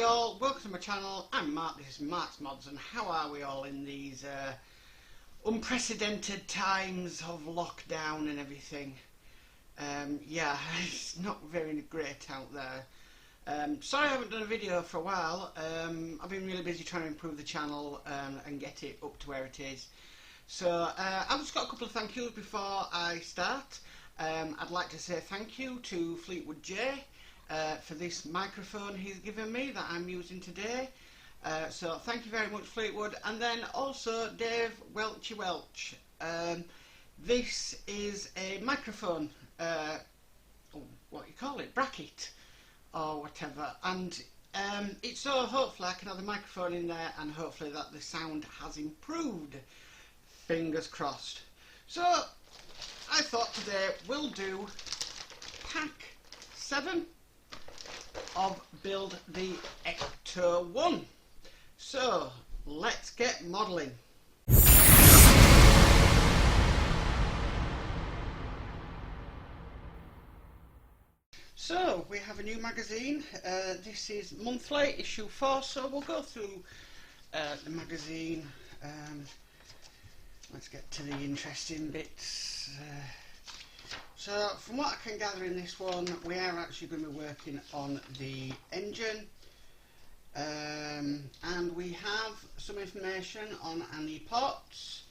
Hi all, welcome to my channel. I'm Mark, this is Mark's Mods, and how are we all in these unprecedented times of lockdown and everything? Yeah, it's not very great out there. Sorry I haven't done a video for a while. I've been really busy trying to improve the channel and get it up to where it is. So I've just got a couple of thank yous before I start. I'd like to say thank you to Fleetwood J for this microphone he's given me that I'm using today. So thank you very much, Fleetwood. And then also Dave Welchy Welch. This is a microphone, what you call it, bracket or whatever, and it's so hopefully I can have the microphone in there and hopefully that the sound has improved. Fingers crossed. So I thought today we'll do pack 7 of build the Ecto-1. So let's get modelling. So we have a new magazine. This is monthly, issue 4, so we'll go through the magazine. Let's get to the interesting bits. So from what I can gather in this one, we are actually going to be working on the engine, and we have some information on Annie Potts,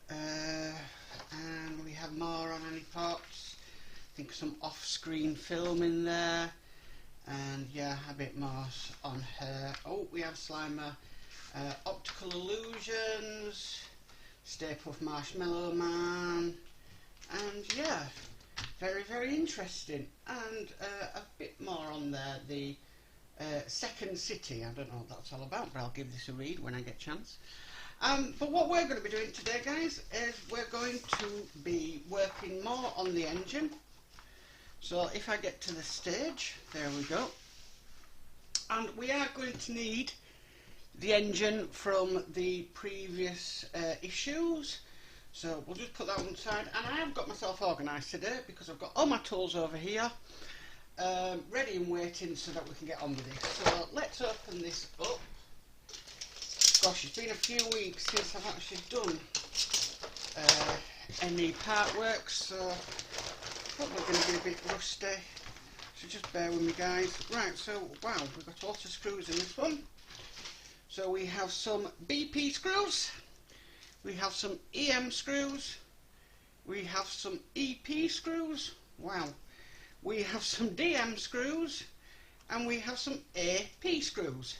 and we have more on Annie Potts. I think some off-screen film in there, and yeah, a bit more on her. Oh, we have Slimer, Optical Illusions, Stay Puft Marshmallow Man, and yeah, very interesting. And a bit more on there, the Second City. I don't know what that's all about, but I'll give this a read when I get a chance. But what we're going to be doing today, guys, is we're going to be working more on the engine. So if I get to the stage, there we go. And we are going to need the engine from the previous issues. So we'll just put that one aside, and I have got myself organised today because I've got all my tools over here ready and waiting so that we can get on with this. So let's open this up. Gosh, it's been a few weeks since I've actually done any part work, so probably going to be a bit rusty, so just bear with me, guys. Right, so wow, we've got lots of screws in this one. So we have some BP screws, we have some EM screws, we have some EP screws, wow, we have some DM screws, and we have some AP screws.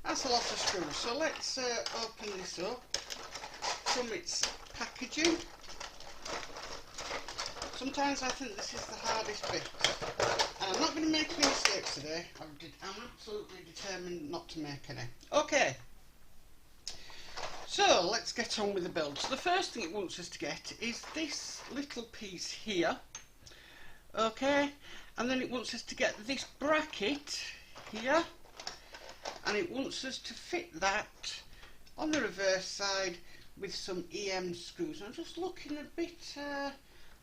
That's a lot of screws. So let's open this up from its packaging. Sometimes I think this is the hardest bit, and I'm not going to make any mistakes today. I'm absolutely determined not to make any. Okay, so let's get on with the build. So the first thing it wants us to get is this little piece here, okay, and then it wants us to get this bracket here, and it wants us to fit that on the reverse side with some EM screws. I'm just looking a bit,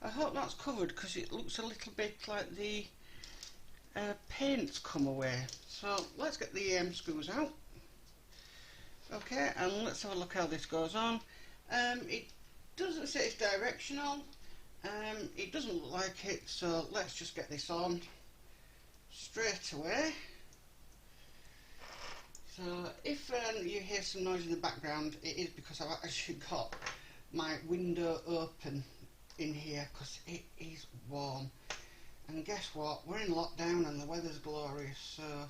I hope that's covered because it looks a little bit like the paint's come away. So let's get the EM screws out. Okay, and let's have a look how this goes on. It doesn't say it's directional. It doesn't look like it, so let's just get this on straight away. So if you hear some noise in the background, it is because I've actually got my window open in here because it is warm. And guess what? We're in lockdown and the weather's glorious, so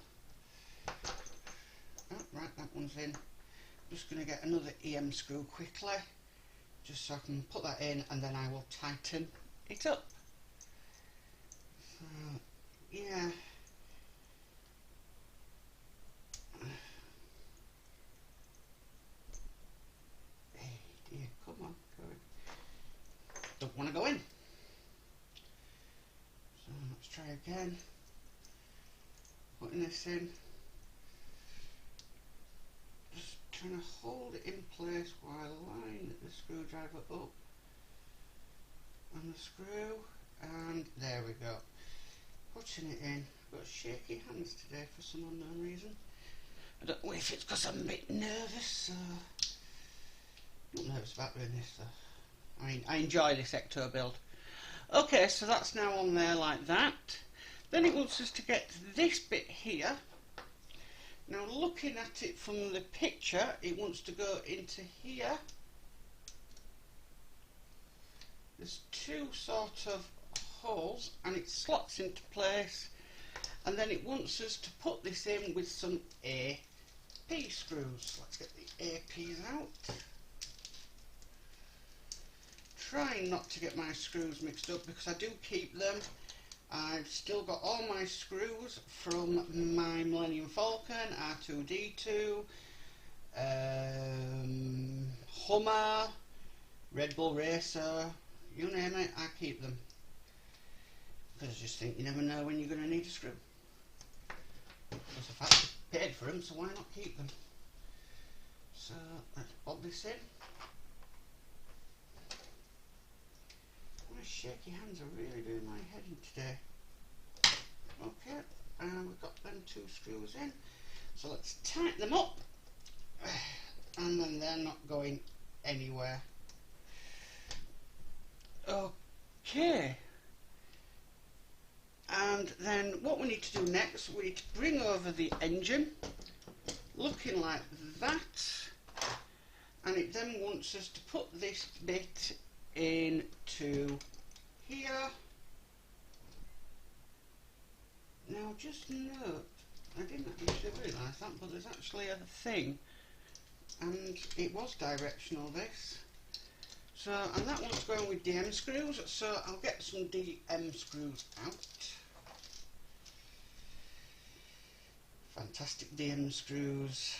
oh, right, that one's in. I'm just going to get another EM screw quickly, just so I can put that in, and then I will tighten it up. So, yeah. Hey dear, come on, go in. Don't want to go in. So let's try again. Putting this in. Just trying to hold it in place while I line the screwdriver up on the screw, and there we go. Putting it in, I've got shaky hands today for some unknown reason. I don't know if it's because I'm a bit nervous. I'm not nervous about doing this though. I mean, I enjoy this Ecto build. Okay, so that's now on there like that. Then it wants us to get this bit here. Now looking at it from the picture, it wants to go into here. There's two sort of holes and it slots into place, and then it wants us to put this in with some AP screws. Let's get the APs out. Trying not to get my screws mixed up because I do keep them. I've still got all my screws from my Millennium Falcon, R2-D2, Hummer, Red Bull Racer, you name it, I keep them. Because I just think you never know when you're going to need a screw. Plus the fact I paid for them, so why not keep them? So let's bob this in. My shaky hands are really doing my head in today. Okay, and we've got them two screws in. So let's tighten them up. And then they're not going anywhere. Okay. And then what we need to do next, we need to bring over the engine, looking like that. And it then wants us to put this bit into here. Now just note, I didn't actually realise that, but there's actually a thing, and it was directional this. So, and that one's going with DM screws, so I'll get some DM screws out. Fantastic DM screws.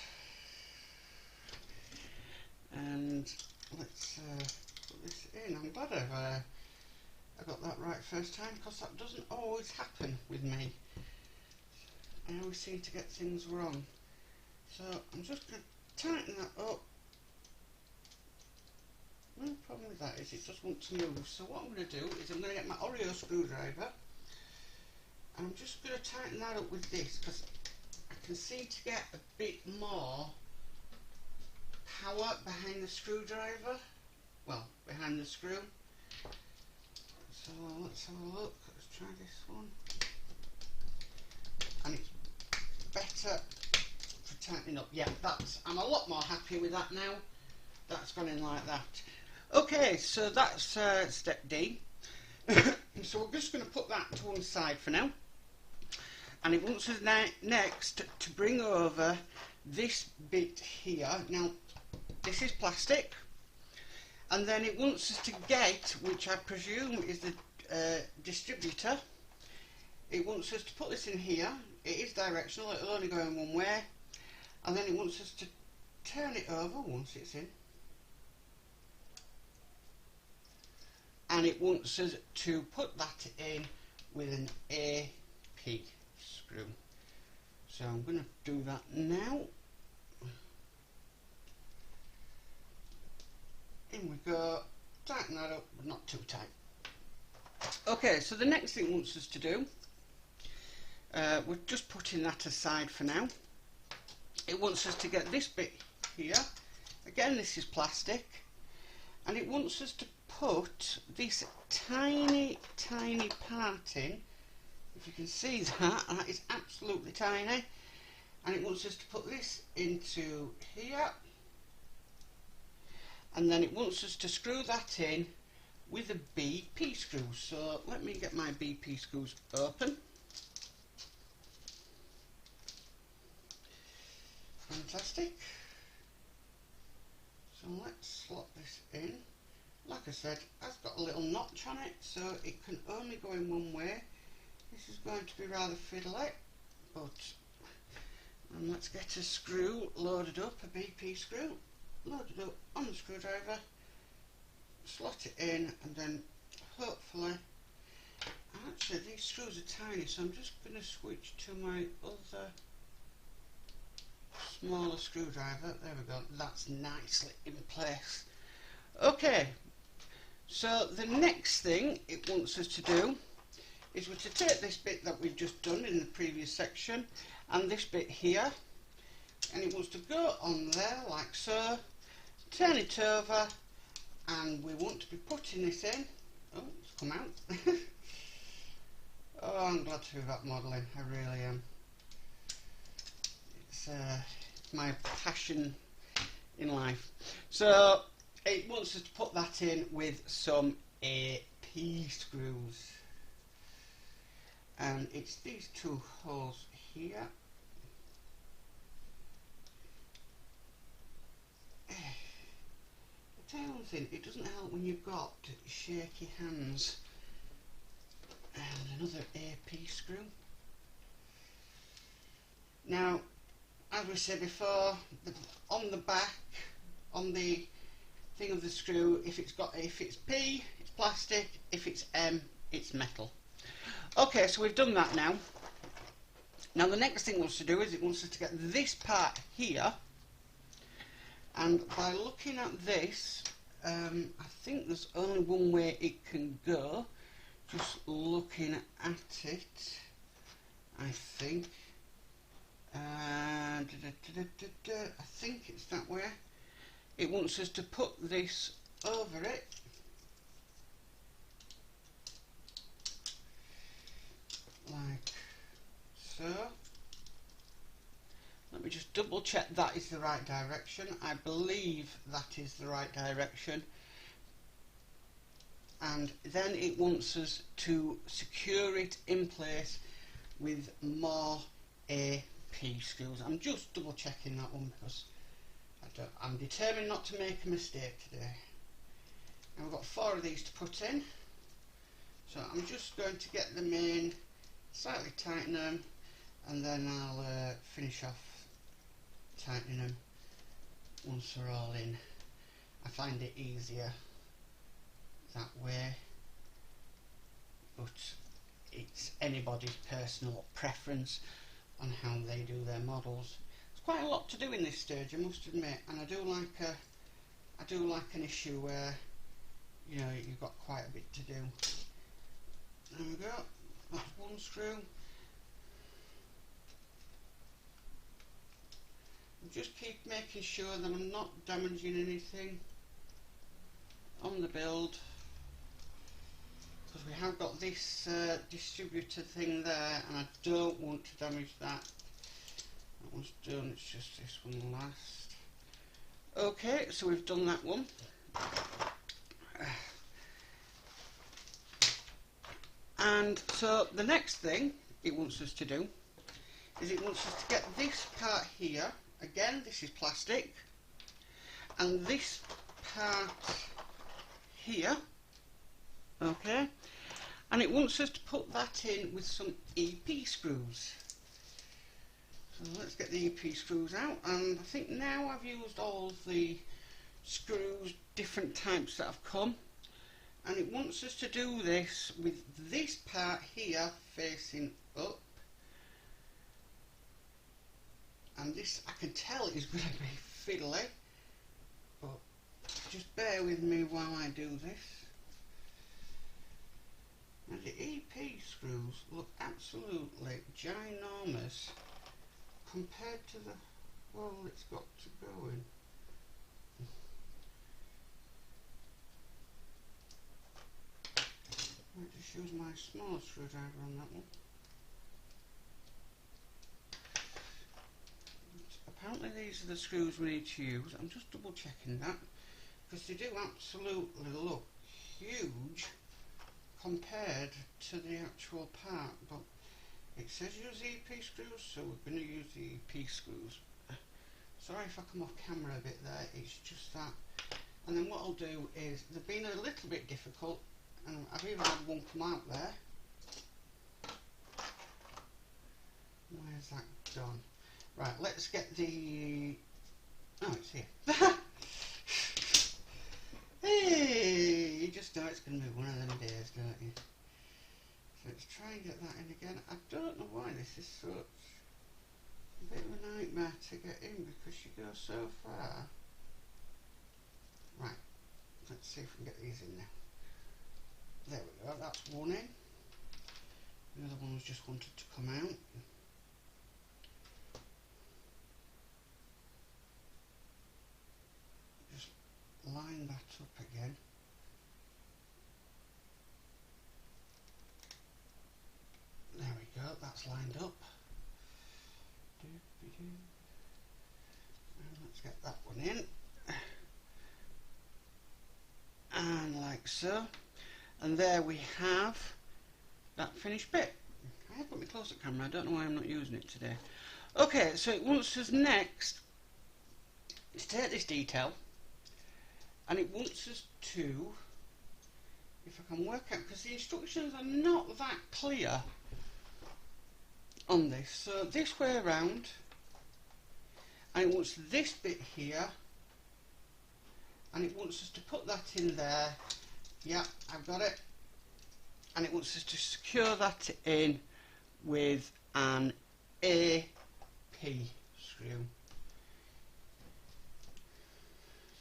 And let's put this in. I'm glad I got that right first time, because that doesn't always happen with me. I always seem to get things wrong. So I'm just going to tighten that up. The problem with that is it just wants to move. So what I'm going to do is I'm going to get my Oreo screwdriver, and I'm just going to tighten that up with this, because I can seem to get a bit more power behind the screwdriver. Well, behind the screw. So let's have a look. Let's try this one. And it's better for tightening up. Yeah, I'm a lot more happy with that now. That's gone in like that. Okay, so that's step D. So we're just going to put that to one side for now. And it wants us next to bring over this bit here. Now, this is plastic. And then it wants us to get, which I presume is the distributor. It wants us to put this in here. It is directional, it'll only go in one way. And then it wants us to turn it over once it's in. And it wants us to put that in with an AP screw. So I'm going to do that now. In we go. Tighten that up, but not too tight. Okay, so the next thing it wants us to do, we're just putting that aside for now. It wants us to get this bit here. Again, this is plastic. And it wants us to put this tiny part in. If you can see that, that is absolutely tiny. And it wants us to put this into here. And then it wants us to screw that in with a BP screw. So let me get my BP screws open. Fantastic. So let's slot this in. Like I said, it's got a little notch on it, so it can only go in one way. This is going to be rather fiddly, but let's get a screw loaded up, a BP screw, loaded up on the screwdriver, slot it in, and then hopefully, actually these screws are tiny, so I'm just going to switch to my other smaller screwdriver. There we go, that's nicely in place. Okay, so the next thing it wants us to do is we're to take this bit that we've just done in the previous section and this bit here, and it wants to go on there like so, turn it over, and we want to be putting this in. Oh, it's come out. Oh, I'm glad to do that modelling, I really am. It's my passion in life. So it wants us to put that in with some AP screws, and it's these two holes here. I tell you one thing, it doesn't help when you've got shaky hands. And another AP screw. Now, as we said before, on the back, on the thing of the screw, if it's P, it's plastic. If it's M, it's metal. Okay, so we've done that now. Now the next thing it wants to do is it wants us to get this part here, and by looking at this, I think there's only one way it can go. Just looking at it, I think. I think it's that way. It wants us to put this over it. Like so. Let me just double check that is the right direction. I believe that is the right direction. And then it wants us to secure it in place with more AP screws. I'm just double checking that one because I'm determined not to make a mistake today. And we've got 4 of these to put in, so I'm just going to get them in, slightly tighten them, and then I'll finish off tightening them once they're all in. I find it easier that way, but it's anybody's personal preference on how they do their models. There's quite a lot to do in this stage, I must admit, and I do like an issue where, you know, you've got quite a bit to do. There we go, that's one screw. Just keep making sure that I'm not damaging anything on the build, because we have got this distributor thing there, and I don't want to damage that. That one's done, it's just this one last. Okay, so we've done that one. And so the next thing it wants us to do is it wants us to get this part here. Again, this is plastic, and this part here, okay, and it wants us to put that in with some EP screws. So let's get the EP screws out, and I think now I've used all of the screws, different types that have come, and it wants us to do this with this part here facing up. And this, I can tell, is going to be fiddly, but just bear with me while I do this. Now the EP screws look absolutely ginormous compared to the hole it's got to go in. I just use my smaller screwdriver on that one. Apparently these are the screws we need to use. I'm just double checking that, because they do absolutely look huge compared to the actual part, but it says use EP screws, so we're going to use the EP screws. Sorry if I come off camera a bit there, it's just that. And then what I'll do is, they've been a little bit difficult, and I've even had one come out there. Where's that gone? Right, let's get the... Oh, it's here. Hey, you just know it's going to be one of them days, don't you? So let's try and get that in again. I don't know why this is such a bit of a nightmare to get in, because you go so far. Right, let's see if we can get these in now. There we go, that's one in. The other one was just wanted to come out. Just line that up again. There we go, that's lined up. And let's get that one in. And like so. And there we have that finished bit. I have got my close-up camera, I don't know why I'm not using it today. Okay, so it wants us next to take this detail, and it wants us to, if I can work out, because the instructions are not that clear on this. So this way around, and it wants this bit here, and it wants us to put that in there. Yeah, I've got it. And it wants us to secure that in with an AP screw.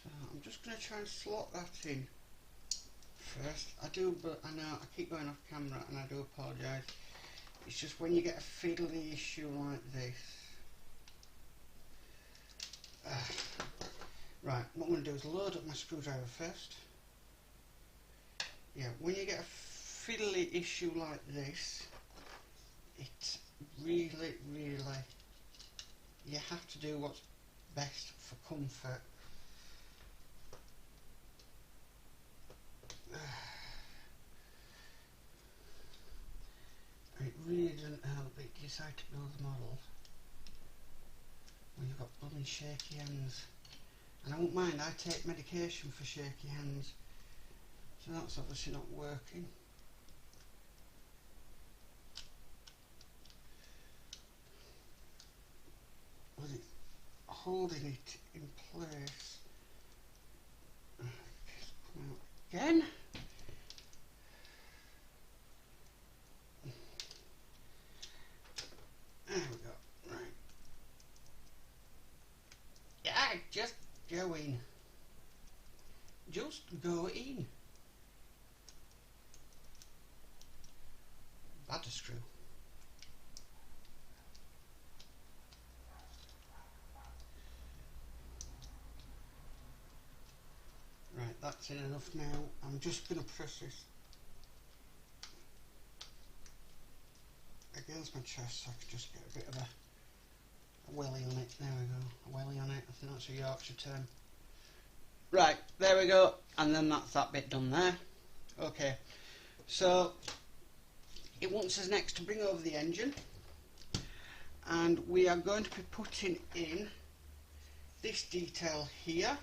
So I'm just going to try and slot that in first. I know I keep going off camera and I do apologise. It's just when you get a fiddly issue like this. Right, what I'm going to do is load up my screwdriver first. Yeah, when you get a fiddly issue like this, it's really, you have to do what's best for comfort. It really doesn't help if you decide to build the model when you've got blooming shaky hands. And I won't mind, I take medication for shaky hands, so that's obviously not working. With it holding it in place. Just come out again. There we go. Right. Yeah, just go in. Just go in. That's a screw. Right, that's in enough now. I'm just going to press this against my chest so I can just get a bit of a welly on it. There we go, a welly on it. I think that's a Yorkshire term. Right, there we go, and then that's that bit done there. Okay, so it wants us next to bring over the engine, and we are going to be putting in this detail here,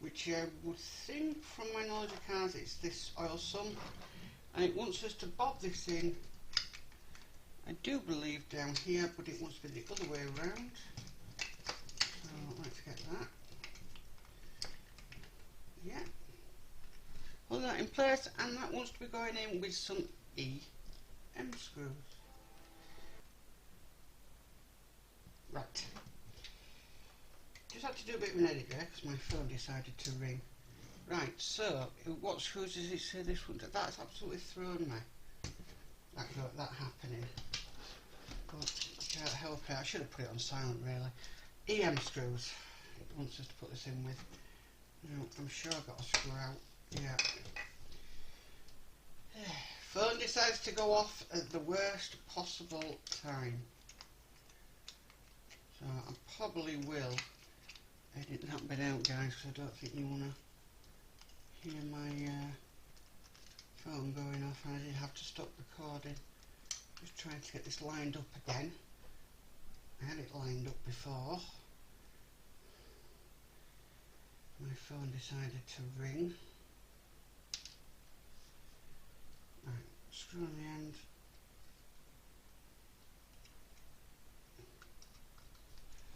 which I would think from my knowledge of cars it's this oil sump, and it wants us to bob this in, I do believe down here, but it wants to be the other way around. So let's get that. Yeah. Hold that in place, and that wants to be going in with some EM screws. Right. Just had to do a bit of an edit there because my phone decided to ring. Right, so what screws does it say this one? That's absolutely thrown me. That happening. But I can't help it. I should have put it on silent really. EM screws. It wants us to put this in with. I'm sure I've got a screw out. Yeah. Phone decides to go off at the worst possible time. So I probably will edit that bit out, guys, because I don't think you want to hear my phone going off, and I did have to stop recording. Just trying to get this lined up again. I had it lined up before. My phone decided to ring. Right, screw on the end.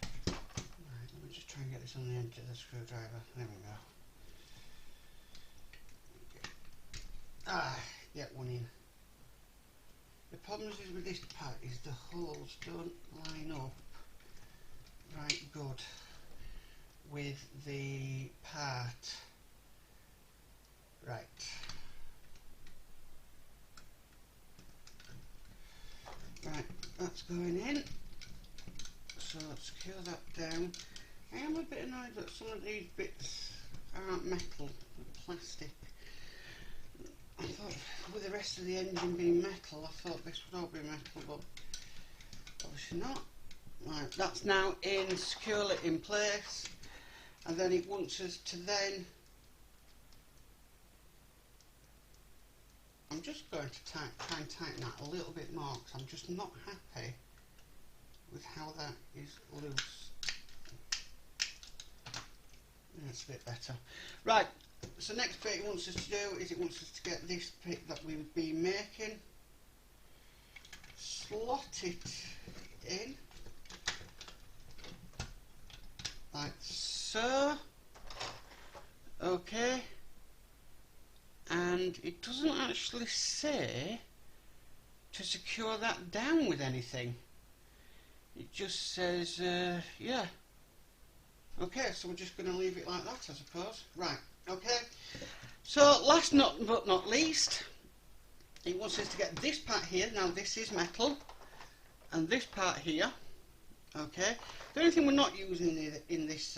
Right, let me just try and get this on the edge of the screwdriver. There we go. Ah, get one in. The problem is with this part is the holes don't line up right good with the part. Right. that's going in. So secure that down. I am a bit annoyed that some of these bits aren't metal, they're plastic. I thought with the rest of the engine being metal, I thought this would all be metal, but obviously not. Right, that's now in, securely in place, and then it wants us to then, I'm just going to try and tighten that a little bit more because I'm just not happy with how that is loose. That's a bit better. Right, so next bit it wants us to do is it wants us to get this bit that we would be making, slot it in like so. Okay, and it doesn't actually say to secure that down with anything. It just says yeah. Okay, so we're just going to leave it like that, I suppose. Right, okay. So last but not least, it wants us to get this part here. Now this is metal, and this part here. Okay. The only thing we're not using in this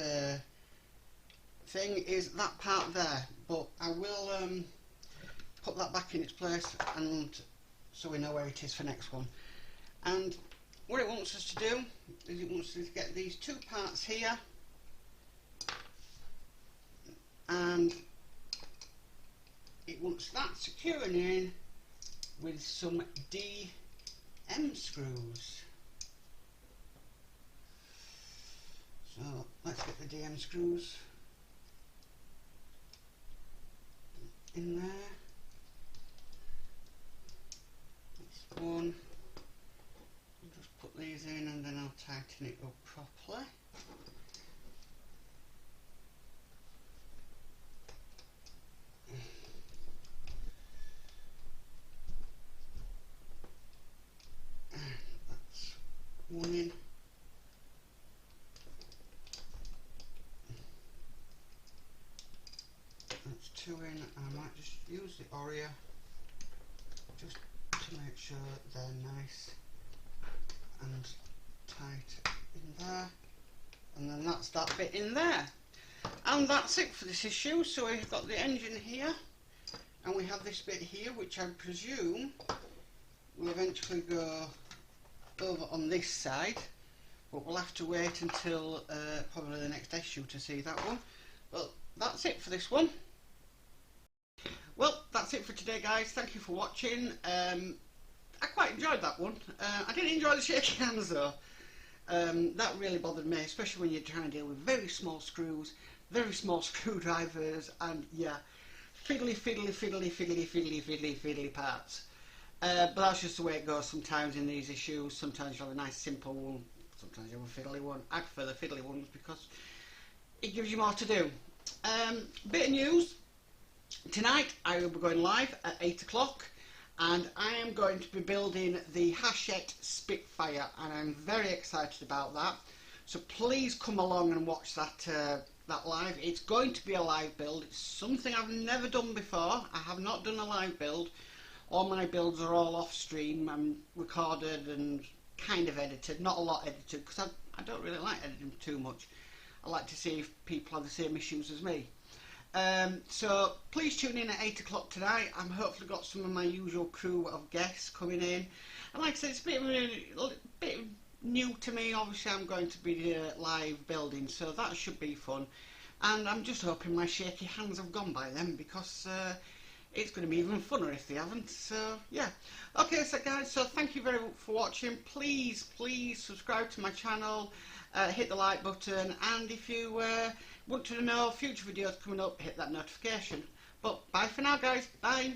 thing is that part there, but I will put that back in its place, and so we know where it is for next one. And what it wants us to do is it wants us to get these two parts here, and it wants that securing in with some DM screws. So let's get the DM screws in there. That's one. I'll just put these in and then I'll tighten it up properly. That's one in. That's two in. I might just use the Oreo just to make sure they're nice and tight in there, and then that's that bit in there, and that's it for this issue. So we've got the engine here, and we have this bit here, which I presume will eventually go over on this side, but we'll have to wait until probably the next issue to see that one. Well, that's it for this one. Well, that's it for today, guys. Thank you for watching. I quite enjoyed that one. I didn't enjoy the shaky hands though. That really bothered me, especially when you're trying to deal with very small screws, very small screwdrivers, and yeah, fiddly parts. But that's just the way it goes sometimes in these issues. Sometimes you have a nice simple one, sometimes you have a fiddly one. I prefer the fiddly ones because it gives you more to do. Bit of news. Tonight I will be going live at 8 o'clock, and I am going to be building the Hachette Spitfire, and I'm very excited about that. So please come along and watch that that live. It's going to be a live build. It's something I've never done before. I have not done a live build. All my builds are all off stream and recorded and kind of edited. Not a lot edited because I don't really like editing too much. I like to see if people have the same issues as me. So please tune in at 8 o'clock tonight. I'm hopefully got some of my usual crew of guests coming in, and like I said, it's a bit new to me. Obviously I'm going to be live building, so that should be fun, and I'm just hoping my shaky hands have gone by then, because it's going to be even funner if they haven't. So yeah, okay, so guys, so thank you very much for watching. Please subscribe to my channel, hit the like button, and if you want to know future videos coming up, hit that notification. But bye for now, guys. Bye.